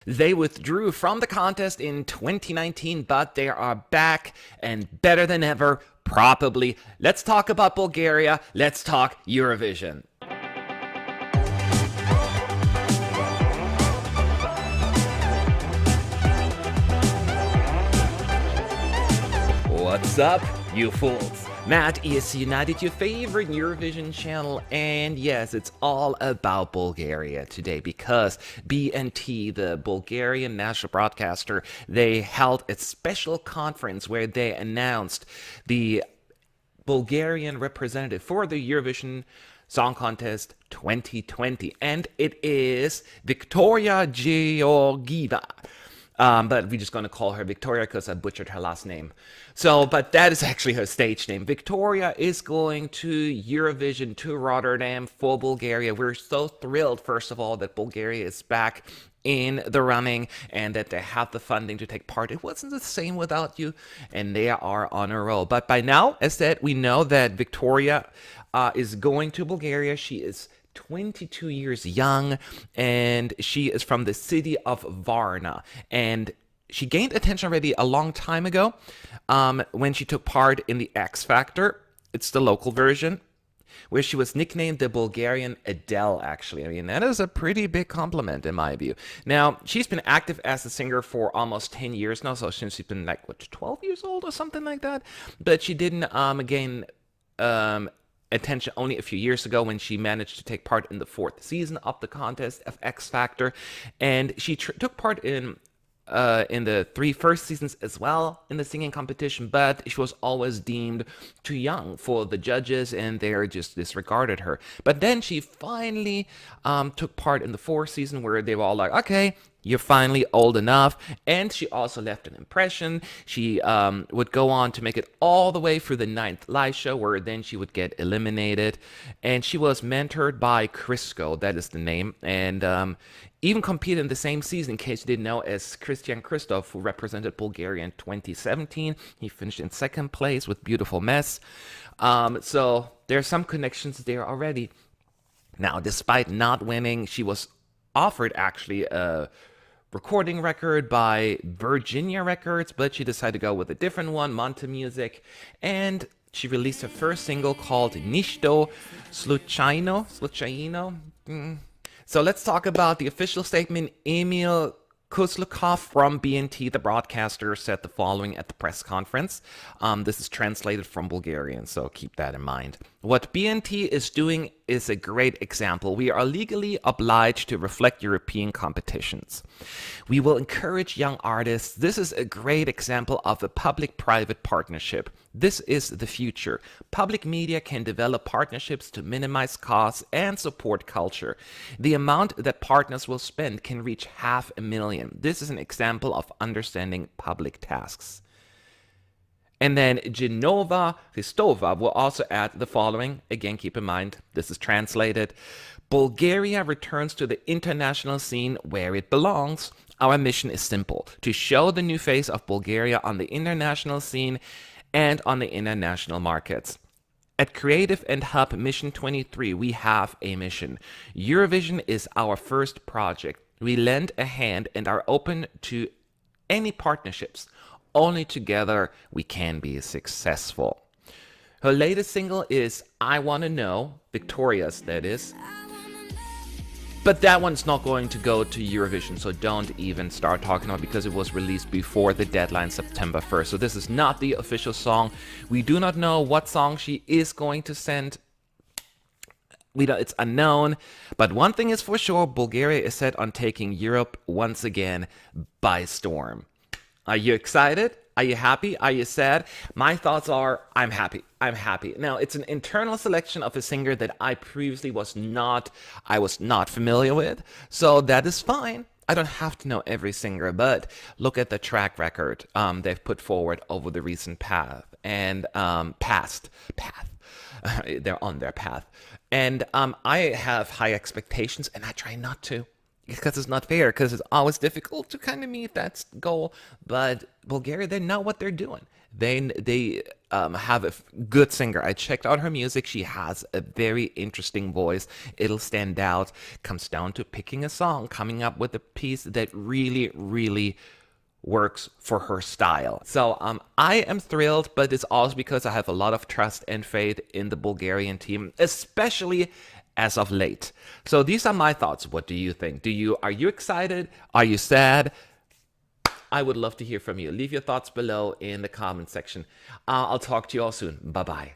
They withdrew from the contest in 2019, but they are back and better than ever, probably. Let's talk about Bulgaria. Let's talk Eurovision. What's up, you fools? Matt ESC United, your favorite Eurovision channel, and yes, it's all about Bulgaria today because BNT, the Bulgarian national broadcaster, they held a special conference where they announced the Bulgarian representative for the Eurovision Song Contest 2020, and it is Victoria Georgieva. But we're just going to call her Victoria because I butchered her last name. But that is actually her stage name. Victoria is going to Eurovision, to Rotterdam for Bulgaria. We're so thrilled, first of all, that Bulgaria is back in the running and that they have the funding to take part. It wasn't the same without you, and they are on a roll. But by now, as said, we know that Victoria is going to Bulgaria. She is 22 years young, and she is from the city of Varna. And she gained attention already a long time ago when she took part in the XFactor. It's the local version, where she was nicknamed the Bulgarian Adele, actually. I mean, that is a pretty big compliment in my view. Now, she's been active as a singer for almost 10 years now, so since she's been 12 years old or something like that. But she didn't gain attention only a few years ago when she managed to take part in the 4th season of the contest of X Factor, and she took part in the 3 first seasons as well in the singing competition, but she was always deemed too young for the judges, and they just disregarded her. But then she finally took part in the 4th season, where they were all like, okay, you're finally old enough. And she also left an impression. She would go on to make it all the way through the 9th live show, where then she would get eliminated. And she was mentored by Crisco, that is the name, and even competed in the same season, in case you didn't know, as Christian Christoph, who represented Bulgaria in 2017. He finished in 2nd place with Beautiful Mess. So there are some connections there already. Now, despite not winning, she was offered actually a recording record by Virginia Records, but she decided to go with a different one, Monte Music, and she released her first single called Nisto Sluchajno. So let's talk about the official statement. Emil Kuslukov from BNT, the broadcaster, said the following at the press conference. This is translated from Bulgarian, so keep that in mind. What BNT is doing is a great example. We are legally obliged to reflect European competitions. We will encourage young artists. This is a great example of a public-private partnership. This is the future. Public media can develop partnerships to minimize costs and support culture. The amount that partners will spend can reach $500,000. This is an example of understanding public tasks. And then Genova Hristova will also add the following. Again, keep in mind, this is translated. Bulgaria returns to the international scene where it belongs. Our mission is simple: to show the new face of Bulgaria on the international scene and on the international markets. At Creative and Hub Mission 23, we have a mission. Eurovision is our first project. We lend a hand and are open to any partnerships. Only together we can be successful. Her latest single is I Wanna Know, Victoria's that is. But that one's not going to go to Eurovision, so don't even start talking about it because it was released before the deadline, September 1st. So this is not the official song. We do not know what song she is going to send. It's unknown, but one thing is for sure, Bulgaria is set on taking Europe once again by storm. Are you excited? Are you happy? Are you sad? My thoughts are, I'm happy. I'm happy. Now, it's an internal selection of a singer that I previously was not familiar with, so that is fine. I don't have to know every singer, but look at the track record they've put forward over the recent path and past path. They're on their path. And I have high expectations, and I try not to. because it's not fair, because it's always difficult to kind of meet that goal. But Bulgaria, they know what they're doing. They have a good singer. I checked out her music. She has a very interesting voice. It'll stand out. Comes down to picking a song, coming up with a piece that really, really works for her style. So I am thrilled, but it's also because I have a lot of trust and faith in the Bulgarian team, especially as of late. So these are my thoughts. What do you think? Are you excited? Are you sad? I would love to hear from you. Leave your thoughts below in the comment section. I'll talk to you all soon. Bye bye.